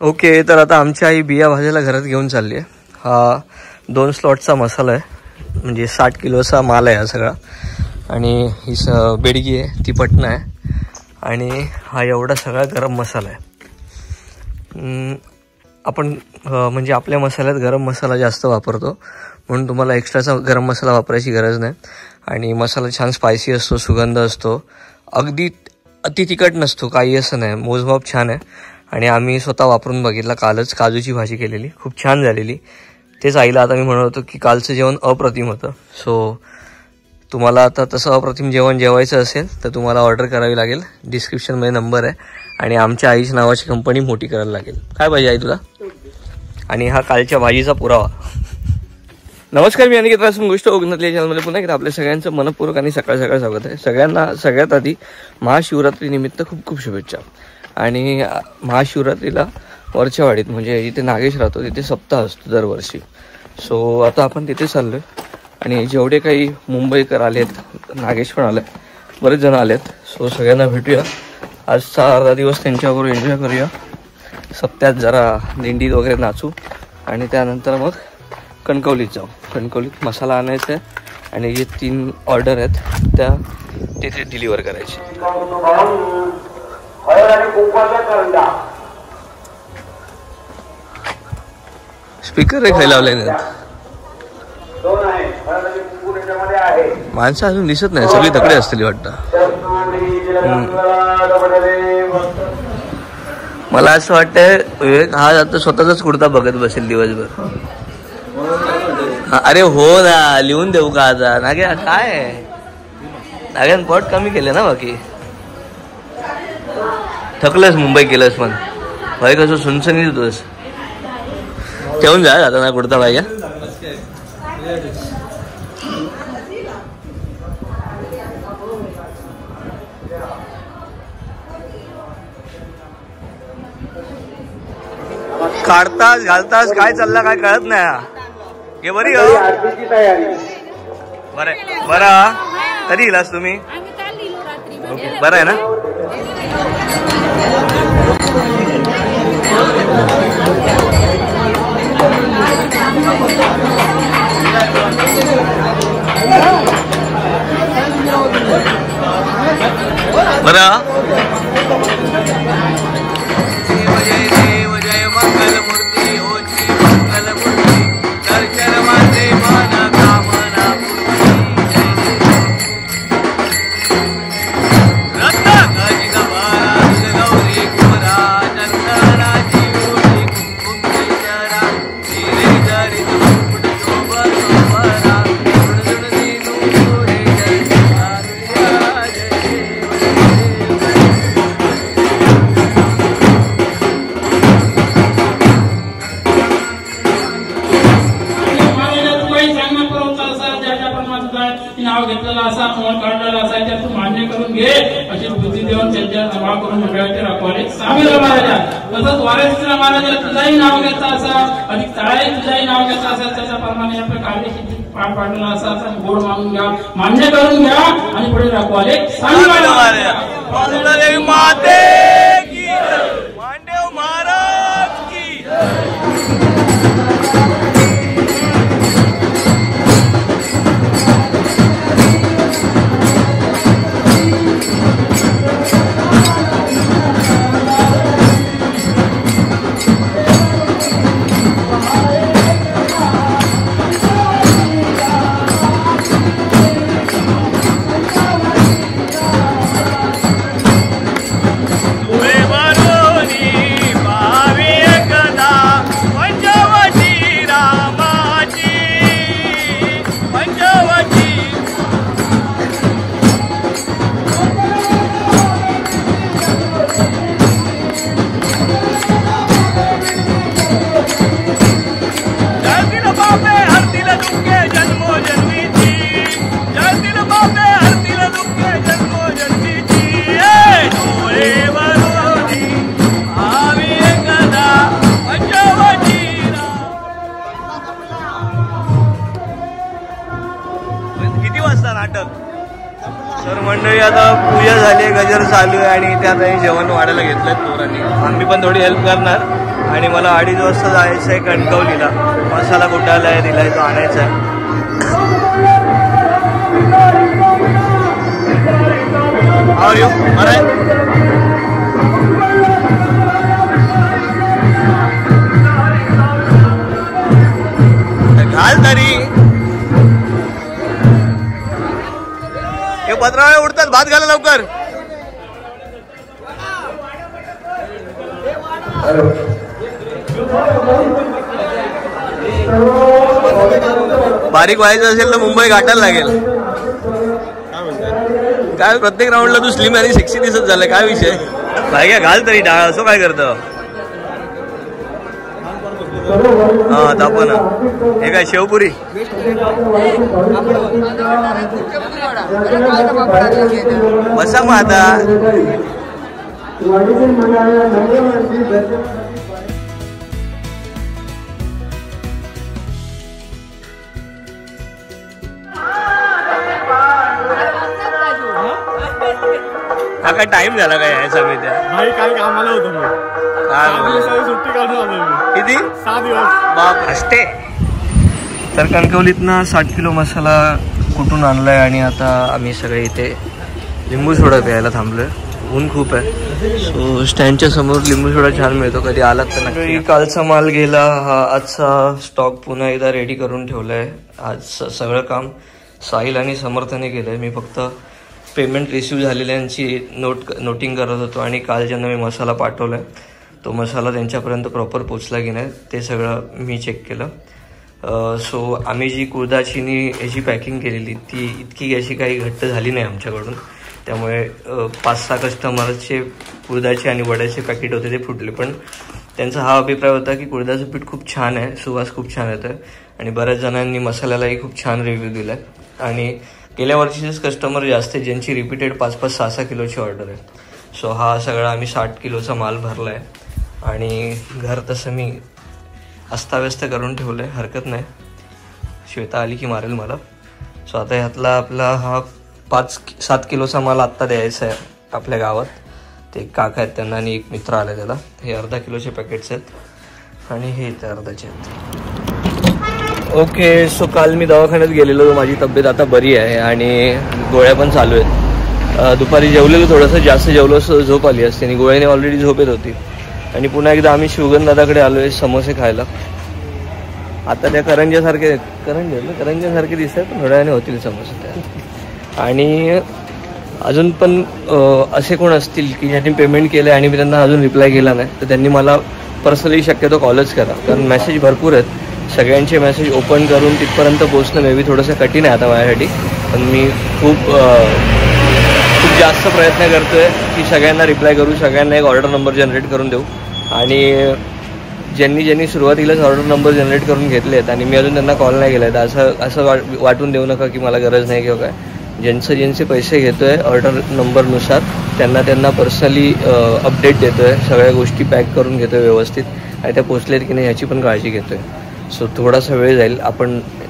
Okay, तर आता आमची आई बिया भाजायला घरात घेऊन चालली आहे. हा 2 स्लॉटचा मसाला आहे, म्हणजे 60 किलोचा माल आहे हा सगळा. आणि ही बेडगी आहे ती पटना आहे. आणि हा एवढा सगळा गरम मसाला आहे. आपण म्हणजे आपल्या मसाल्यात गरम मसाला जास्त वापरतो, म्हणून तुम्हाला एक्स्ट्राचा गरम मसाला वापरायची गरज नाही. आणि मसाला छान स्पायसी असतो, सुगंध असतो, अगदी अति तिखट नसतो, काही असं नाही, मोजमाप छान आहे. आणि आम्ही स्वतः वापरून बघितला कालच, काजूची भाजी केलेली, खूप छान झालेली. तेच आईला आता मी म्हणत होतो की कालचं जेवण अप्रतिम होतं. सो तुम्हाला आता तसं अप्रतिम जेवण जेवायचं असेल तर तुम्हाला ऑर्डर करावी लागेल. डिस्क्रिप्शनमध्ये नंबर आहे. आणि आमच्या आईची नावाची कंपनी मोठी करायला लागेल. काय पाहिजे आई तुला? आणि हा कालच्या भाजीचा पुरावा. नमस्कार, मी अनिकेत रासून गोष्ट ओघनातल्या चॅनलमध्ये पुन्हा एकदा आपल्या सगळ्यांचं मनपूर्वक आणि सकाळ सकाळ स्वागत आहे. सगळ्यांना सगळ्यात आधी महाशिवरात्रीनिमित्त खूप खूप शुभेच्छा. आणि महाशिवरात्रीला वरच्या वाडीत, म्हणजे जिथे नागेश राहतो तिथे सप्ताह असतो दरवर्षी. सो आता आपण तिथे चाललो आहे. आणि जेवढे काही मुंबईकर आलेत, नागेश पण आले, बरेच जण आलेत. सो सगळ्यांना भेटूया. आजचा अर्धा दिवस त्यांच्याबरोबर एन्जॉय करूया. सप्त्यात जरा दिंडीत वगैरे नाचू आणि त्यानंतर मग कणकवलीत जाऊ. कणकवलीत मसाला आणायचा आहे आणि जे 3 ऑर्डर आहेत त्या तिथे डिलिव्हर करायचे. स्पीकर रे खायला लावले नाहीत. माणसं अजून दिसत नाही, सगळी तकडे असतील वाटतं. मला असं वाटतंय हा आता स्वतःचाच कुर्ता बघत बसेल दिवसभर. अरे हो ना, लिहून देऊ का आता? नाग्या काय नाग्यान पोट कमी केलं ना, बाकी थकलंस, मुंबई केलंस पण भाई, कसं सुनसनीत होतोस. ठेवून जा आता ना कुर्ता भाई. काढतास घालतास काय चालला काय कळत नाही. हे बरी हो, बरं कधी गेलास तुम्ही? बरं आहे ना. बरं, नाव घेतलेला असा फोन काढलेला असा त्यातून मान्य करून घे अशी बुद्धी देऊन त्यांच्या सभा करून मंडळाचे राखवाले सामील महाराजा. तसंच वारसीला महाराजा तुझाही नाव घेतला असा, अधिक तळाही तुझाही नाव घेतला असा, त्याच्याप्रमाणे आपल्या कार्यसिद्धी पार पाडलेला असा गोड मागून घ्या, मान्य करून घ्या आणि पुढे राखवाले सामील महाराजा. तर मंडळी आता पूजा झाली, गजर चालू आहे आणि त्यात जेवण वाढायला घेतलंय पोरांनी. आम्ही पण थोडी हेल्प करणार आणि मला 2:30 वाजता जायचं आहे कणकवलीला. मसाला कुटायला आहे, दिलाय तो आणायचा आहे. How are you? All right? घाल तरी हे पत्रावळे उडतात. भात घाला लवकर. बारीक व्हायचं असेल तर मुंबई गाठायला लागेल. काय प्रत्येक राऊंडला तू स्लिम आणि सेक्सी दिसत झालं. काय विषय भाई घाल तरी डाळ. असं काय करतं. हा तापन हे काय शेवपुरी. बसा मग आता. हा काय टाइम झाला काय यायचा मी त्या भाई काय कामाला होतो मी. काय सुट्टी काढून आलो मी. किती 6 दिवस बाप असते. तर कणकवलीतनं 60 किलो मसाला कुठून आणलाय आणि आता आम्ही सगळे इथे लिंबू सोडा प्यायला थांबलोय. ऊन खूप आहे. सो स्टँडच्या समोर लिंबू सोडा छान मिळतो. कधी आलात तर नक्की. कालचा माल गेला. हा आजचा स्टॉक पुन्हा एकदा रेडी करून ठेवलाय. आज सगळं काम साहिल आणि समर्थने केलंय. मी फक्त पेमेंट रिसीव्ह झालेल्यांची नोटिंग करत होतो. आणि काल ज्यांना मी मसाला पाठवलाय तो मसाला त्यांच्यापर्यंत प्रॉपर पोचला की नाही ते सगळं मी चेक केलं. सो आम्ही जी कुळदाचीनी याची पॅकिंग केलेली ती इतकी अशी काही घट्ट झाली नाही आमच्याकडून. त्यामुळे 5-6 कस्टमरचे कुळदाचे आणि वड्याचे पॅकेट होते ते फुटले. पण त्यांचा हा अभिप्राय होता की कुळदाचं पीठ खूप छान आहे, सुवास खूप छान येतो आहे. आणि बऱ्याच जणांनी मसाल्यालाही खूप छान रिव्ह्यू दिला आहे. आणि गेल्या वर्षीचेच कस्टमर जास्त आहेत ज्यांची रिपीटेड 5-5, 6-6 किलोची ऑर्डर आहे. सो हा सगळा आम्ही 60 किलोचा माल भरला आहे. आणि घर तसं मी अस्ताव्यस्त करून ठेवलं आहे. हरकत नाही, श्वेता आली की मारेल मला. सो आता ह्यातला आपला हा 5-7 किलोचा माल आत्ता द्यायचा आहे आपल्या गावात. ते काका आहेत त्यांना आणि एक मित्र आला त्याला. हे 1/2 किलोचे पॅकेट्स आहेत आणि हे इथे 1/2चे आहेत. ओके. सो काल मी दवाखान्यात गेलेलो. माझी तब्येत आता बरी आहे आणि गोळ्या पण चालू आहेत. दुपारी जेवलेलो, थोडंसं जास्त जेवलो असं झोप आली असते आणि गोळ्याने ऑलरेडी झोप येत होती. आणि पुन्हा एकदा आम्ही शिवगन दादाकडे आलो आहे समोसे खायला. आता त्या करंजासारखे दिसत आहेत, पण थोड्या वेळाने होतील समोसे त्या. आणि अजून पण असे कोण असतील की ज्यांनी पेमेंट केलं आहे आणि मी त्यांना अजून रिप्लाय केला नाही तर त्यांनी मला पर्सनली शक्यतो कॉलच करा. कारण मेसेज भरपूर आहेत. सगळ्यांचे मेसेज ओपन करून तिथपर्यंत पोहोचणं मे बी थोडंसं कठीण आहे आता माझ्यासाठी. पण मी खूप जास्त प्रयत्न करतो आहे की सगळ्यांना रिप्लाय करू, सगळ्यांना एक ऑर्डर नंबर जनरेट करून देऊ. आणि ज्यांनी सुरुवातीलाच ऑर्डर नंबर जनरेट करून घेतले आहेत आणि मी अजून त्यांना कॉल नाही केला आहे असं वाटून देऊ नका की मला गरज नाही किंवा काय. ज्यांचे पैसे घेतो आहे ऑर्डर नंबरनुसार त्यांना पर्सनली अपडेट देतो आहे. सगळ्या गोष्टी पॅक करून घेतो आहे व्यवस्थित आणि त्या पोचलेत की नाही ह्याची पण काळजी घेतो आहे. सो थोडासा वेळ जाईल.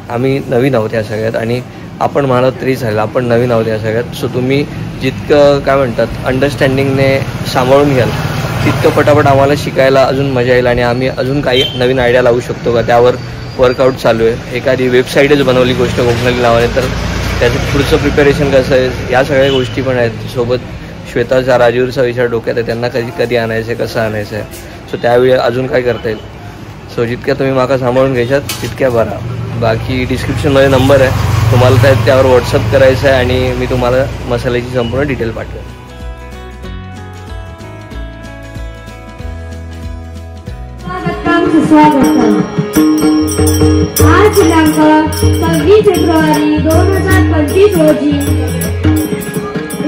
आम्ही नवीन आहोत ह्या सगळ्यात आणि आपण म्हणाल तरी चालेल, आपण नवीन आहोत ह्या सगळ्यात. सो तुम्ही जितकं काय म्हणतात अंडरस्टँडिंगने सांभाळून घ्याल तितकं पटापट आम्हाला शिकायला अजून मजा येईल आणि आम्ही अजून काही नवीन आयडिया लावू शकतो का त्यावर वर्कआउट चालू आहे. एखादी वेबसाईटच बनवली गोष्ट कोकणाली नावाने तर त्याचं पुढचं प्रिपरेशन कसं आहे या सगळ्या गोष्टी पण आहेत. सोबत श्वेताचा राजीवचा विचार डोक्यात आहे, त्यांना कधी आणायचं आहे, कसं आणायचं आहे. सो त्यावेळी अजून काय करता येईल. सो जितक्या तुम्ही माका सांभाळून घ्यायच्यात तितक्या बरा. बाकी डिस्क्रिप्शनमध्ये नंबर आहे, तुम्हाला त्यावर व्हॉट्सअप करायचं आहे आणि मी तुम्हाला मसाल्याची संपूर्ण डिटेल पाठवेन. आज दिनांक 26 फेब्रुवारी 2025 रोजी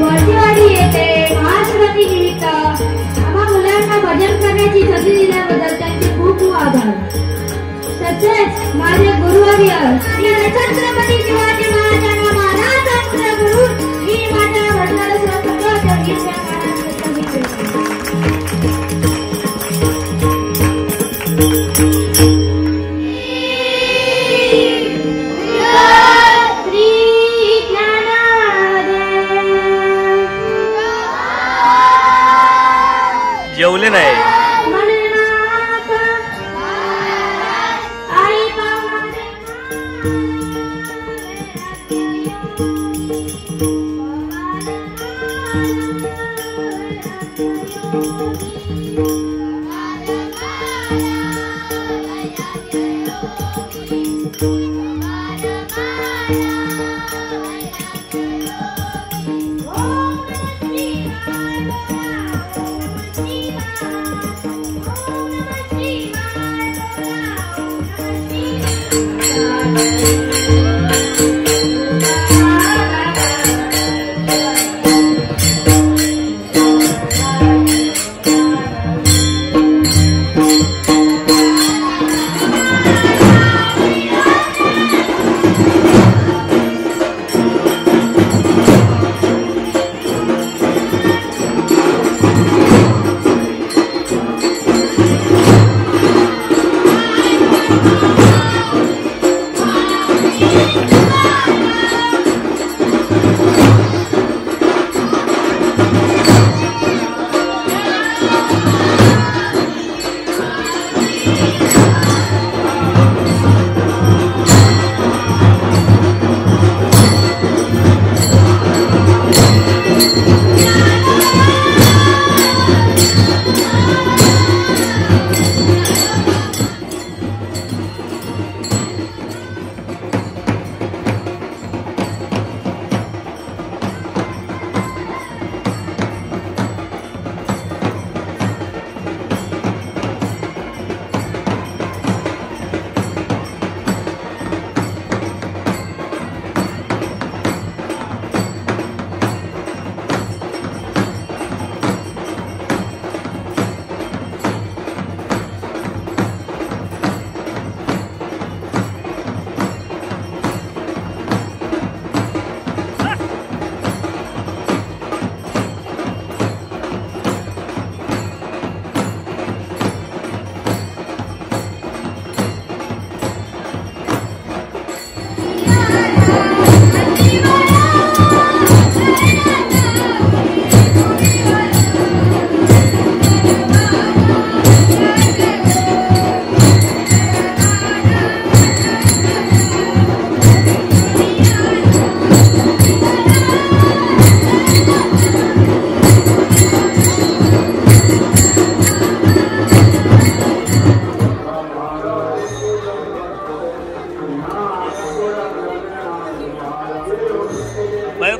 वाटेवाडी येथे महाशिवरात्री निमित्त आम्हा मुलांना भजन करण्याची संधी दिल्याबद्दल त्यांचे खूप खूप आभार. तसेच माझे गुरुवर्य श्री छत्रपती शिवाजी महाराजांना महाराजांचा गुरु मी माझ्या वडिलांना जेवले नाही.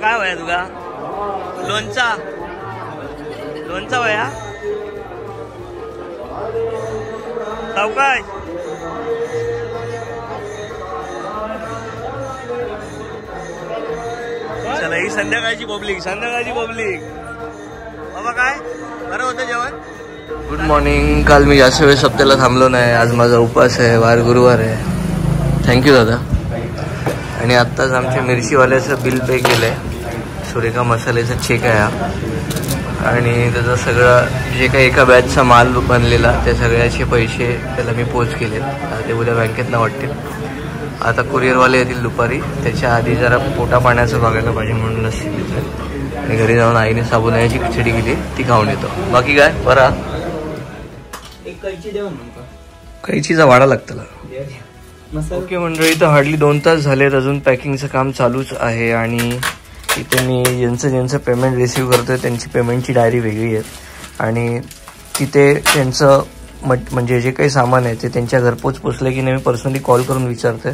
काय वया तुका? लोणचा लोणचा वया सावकाश. चला ही संध्याकाळची पब्लिक बाबा काय बरं होतं जेवण. Good morning. काल मी जास्त वेळ सप्त्याला थांबलो नाही. आज माझा उपवास आहे, वार गुरुवार आहे. थँक्यू दादा. आणि आत्ताच आमच्या मिरचीवाल्याचं बिल पे केलं आहे. सुरेखा मसाल्याचा चेक आहे हा. आणि त्याचा सगळा जे काही एका बॅचचा माल बनलेला त्या सगळ्याचे पैसे त्याला मी पोच केले. ते उद्या बँकेतनं वाटतील. आता कुरिअरवाले येतील दुपारी. त्याच्या आधी जरा पोटा पाण्याचं बघायला पाहिजे म्हणून लस्सी पितोय. आणि घरी जाऊन आईने साबुदाण्याची खिचडी केली ती खाऊन येतो. बाकी काय बरा. एक कैची देऊ ना. कैचीचा वाडा लागतो. ओके मंडळी, तर हार्डली 2 तास झालेत. अजून पॅकिंगचं काम चालूच आहे. आणि इथे मी ज्यांचं पेमेंट रिसीव्ह करतोय त्यांची पेमेंटची डायरी वेगळी आहे. आणि तिथे त्यांचं म्हणजे जे काही सामान आहे ते त्यांच्या घरपोच पोचलं की नाही मी पर्सनली कॉल करून विचारतोय.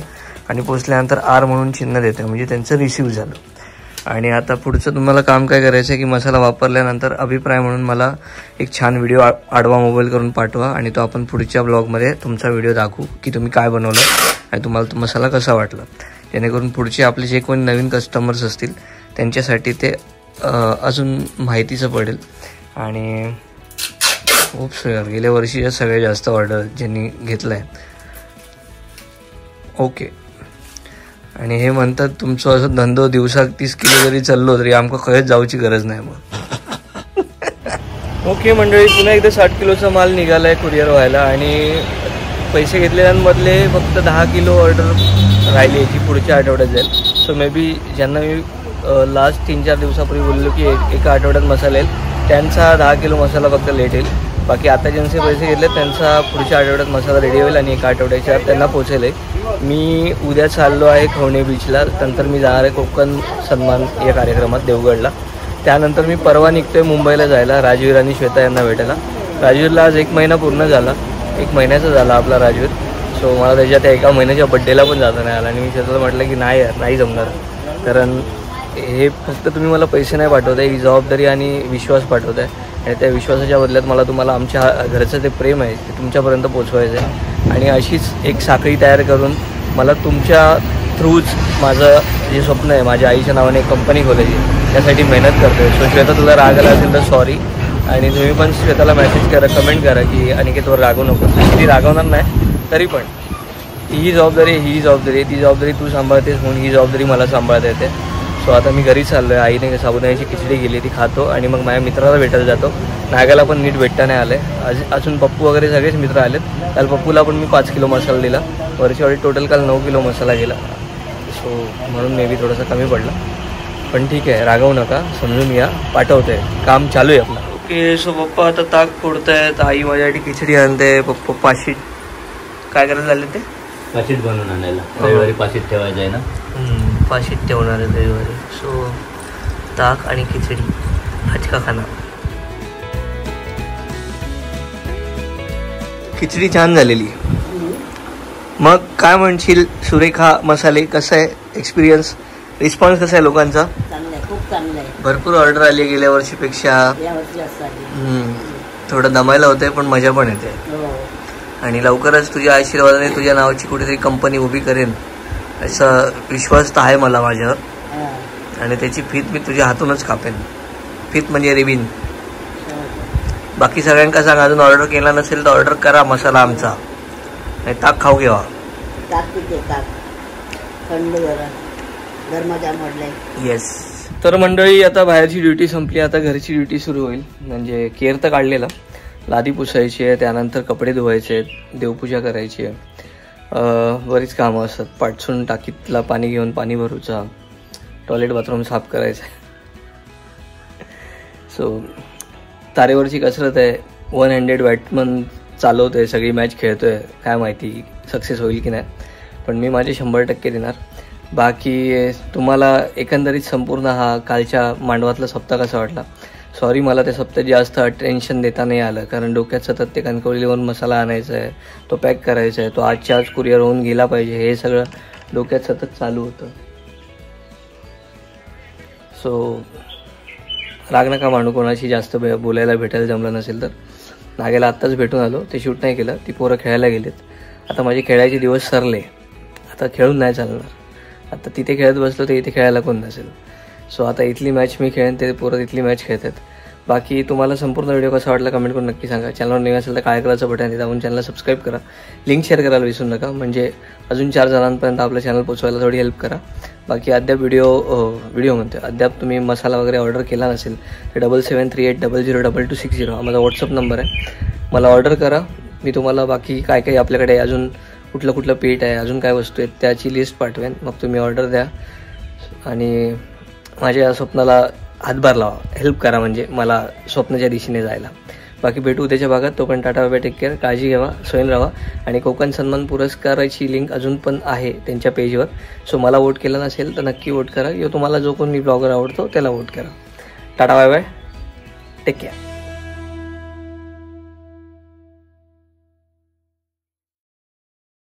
आणि पोचल्यानंतर आर म्हणून चिन्ह देते, म्हणजे त्यांचं रिसीव्ह झालं. आणि आता पुढचं तुम्हाला काम काय करायचं आहे की मसाला वापरल्यानंतर अभिप्राय म्हणून मला एक छान व्हिडिओ आडवा मोबाईल करून पाठवा. आणि तो आपण पुढच्या ब्लॉगमध्ये तुमचा व्हिडिओ दाखवू की तुम्ही काय बनवलं आणि तुम्हाला तो मसाला कसा वाटला. जेणेकरून पुढचे आपले जे कोणी नवीन कस्टमर्स असतील त्यांच्यासाठी ते अजून माहितीचं पडेल. आणि खूप सगळं गेल्या वर्षीच्या सगळ्यात जास्त ऑर्डर ज्यांनी घेतलं आहे. ओके. आणि हे म्हणतात तुमचं असं धंदो दिवसात 30 किलो जरी चाललो तरी आमका खरंच जाऊची गरज नाही मग. ओके मंडळी, पुन्हा एकदा 60 किलोचा माल निघाला आहे कुरिअर व्हायला. आणि पैसे घेतलेल्यांमधले फक्त 10 किलो ऑर्डर राहिली आहे जी पुढच्या आठवड्यात जाईल. सो मे बी ज्यांना मी लास्ट 3-4 दिवसापूर्वी बोललो की एका आठवड्यात मसाला येईल त्यांचा 10 किलो मसाला फक्त लेट येईल. बाकी आता ज्यांचे पैसे घेतले त्यांचा पुढच्या आठवड्यात मसाला रेडी होईल आणि एका आठवड्याच्या त्यांना पोचेल. मी उद्या चाललो आहे खवणे बीचला. नंतर मी जाणार आहे कोकण सन्मान या कार्यक्रमात देवगडला. त्यानंतर मी परवा निघतोय मुंबईला जायला राजवीर आणि श्वेता यांना भेटायला. राजवीरला आज 1 महिना पूर्ण झाला. 1 महिन्याचा झाला आपला राजवीर. सो मला त्याच्या एका महिन्याच्या बड्डेला पण जाता नाही आला. आणि मी श्वेताला म्हटलं की नाही यार नाही जमणार, कारण हे फक्त तुम्ही मला पैसे नाही पाठवत आहे, ही जबाबदारी आणि विश्वास पाठवत आहे. आणि त्या विश्वासाच्या बदल्यात मला तुम्हाला आमच्या घरचं ते प्रेम आहे ते तुमच्यापर्यंत पोचवायचं आहे. आणि अशीच एक साखळी तयार करून मला तुमच्या थ्रूच माझं जे स्वप्न आहे माझ्या आईच्या नावाने एक कंपनी खोलायची, त्यासाठी मेहनत करतोय. सो श्वेता तुला राग आला असेल तर सॉरी. आणि तुम्ही पण श्वेताला मेसेज करा, कमेंट करा की अनिकेतवर रागवू नको. ती रागवणार नाही, तरी पण ही जबाबदारी ती जबाबदारी तू सांभाळतेस म्हणून ही जबाबदारी मला सांभाळता येते. सो आता मी घरी चाललो आहे. आईने साबुदाण्याची खिचडी केली ती खातो आणि मग माझ्या मित्राला भेटायला जातो. नागाला पण नीट भेटता नाही आलं आहे. अजून पप्पू वगैरे सगळेच मित्र आलेत. काल पप्पूला पण मी 5 किलो मसाला दिला. वरच्यावेळी टोटल काल 9 किलो मसाला गेला. सो म्हणून मे बी थोडासा कमी पडला, पण ठीक आहे, रागवू नका, समजून या, पाठवते, काम चालू आहे आपलं. ओके. सो पप्पा आता ताक फोडत आहेत, आई माझ्यासाठी खिचडी आणते, पप्पा पाशीट काय करायला झाले ते पाशीट बनवून आणायला. रविवारी पाशीट ठेवायचं आहे ना, पाशीट ठेवणार आहे रविवारी. सो ताक आणि खिचडी आज का खाना. खिचडी छान झालेली. मग काय म्हणशील सुरेखा मसाले, कसं आहे एक्सपिरियन्स, रिस्पॉन्स कसा आहे लोकांचा? चांगलं आहे, खूप चांगलं आहे. भरपूर ऑर्डर आली गेल्या वर्षीपेक्षा. यावर्षी जास्त आली. थोडं दमायला होतंय पण मजा पण येते. आणि लवकरच तुझ्या आशीर्वादाने तुझ्या नावाची कुठेतरी कंपनी उभी करेन असा विश्वास तर आहे मला माझ्यावर. आणि त्याची फीत मी तुझ्या हातूनच कापेन. फीत म्हणजे रिबीन. बाकी सगळ्यांका सांग, अजून ऑर्डर केला नसेल तर ऑर्डर करा मसाला आमचा, नाही ताक खाऊ घेवा. ताक पिते, ताक थंड जरा गरमाजाम वाढलाय. येस. तर मंडळी आता बाहेरची ड्युटी संपली, आता घरची ड्युटी सुरू होईल. म्हणजे केअर तर काढलेला, लादी पुसायची आहे, त्यानंतर कपडे धुवायचे आहेत, देवपूजा करायची आहे, बरीच कामं असतात. पाटसून टाकीतला पाणी घेऊन पाणी भरूचा, टॉयलेट बाथरूम साफ करायचं आहे. सो तारेवरची कसरत आहे. 100 बॅट्समन चालवतोय, सगळी मॅच खेळतोय. काय माहिती सक्सेस होईल की नाही, पण मी माझे 100% देणार. बाकी तुम्हाला एकंदरीत संपूर्ण हा कालच्या मांडवातला सप्ताह कसा वाटला? सॉरी, मला त्या सप्ताहात जास्त अटेन्शन देता नाही आलं, कारण डोक्यात सतत ते कणकवलीवरून मसाला आणायचा आहे, तो पॅक करायचा आहे, तो आजच्या आज कुरिअर होऊन गेला पाहिजे, हे सगळं डोक्यात सतत चालू होतं. सो राग नका मांडू, कोणाशी जास्त बोलायला भेटायला जमलं नसेल तर. नागेला आत्ताच भेटून आलो, ते शूट नाही केलं, ती पोरं खेळायला गेलेत. आता माझे खेळायचे दिवस सरले, आता खेळून नाही चालणार. आता तिथे खेळत बसलो तर इथे खेळायला कोण नसेल. सो आता इथली मॅच मी खेळेन, ते पोरं इथली मॅच खेळतात. बाकी तुम्हाला संपूर्ण व्हिडिओ कसा वाटला कमेंट करून नक्की सांगा. चॅनलवर नवीन असेल तर काय करायचं बटन आहे जाऊन चॅनलला सबस्क्राईब करा. लिंक शेअर करायला विसरू नका, म्हणजे अजून 4 जणांपर्यंत आपलं चॅनल पोचवायला थोडी हेल्प करा. बाकी अद्याप अद्याप तुम्ही मसाला वगैरे ऑर्डर केला नसेल तर 7738002260 हा माझा व्हॉट्सअप नंबर आहे. मला ऑर्डर करा, मी तुम्हाला बाकी काय काय आपल्याकडे अजून कुठलं पीठ आहे, अजून काय वस्तू आहेत त्याची लिस्ट पाठवेन. मग तुम्ही ऑर्डर द्या आणि माझ्या स्वप्नाला हातभार लावा, हेल्प करा, म्हणजे मला स्वप्नाच्या दिशेने जायला. बाकी भेटू उद्याच्या भागात. तो पण tata, bye bye, take care, काळजी घ्यावा, स्वयं राहा. आणि कोकण सन्मान पुरस्काराची लिंक अजून पण आहे त्यांच्या पेजवर. सो मला वोट केला नसेल तर नक्की वोट करा, किंवा तुम्हाला जो कोणी ब्लॉगर आवडतो त्याला वोट करा. Tata, bye bye, take care.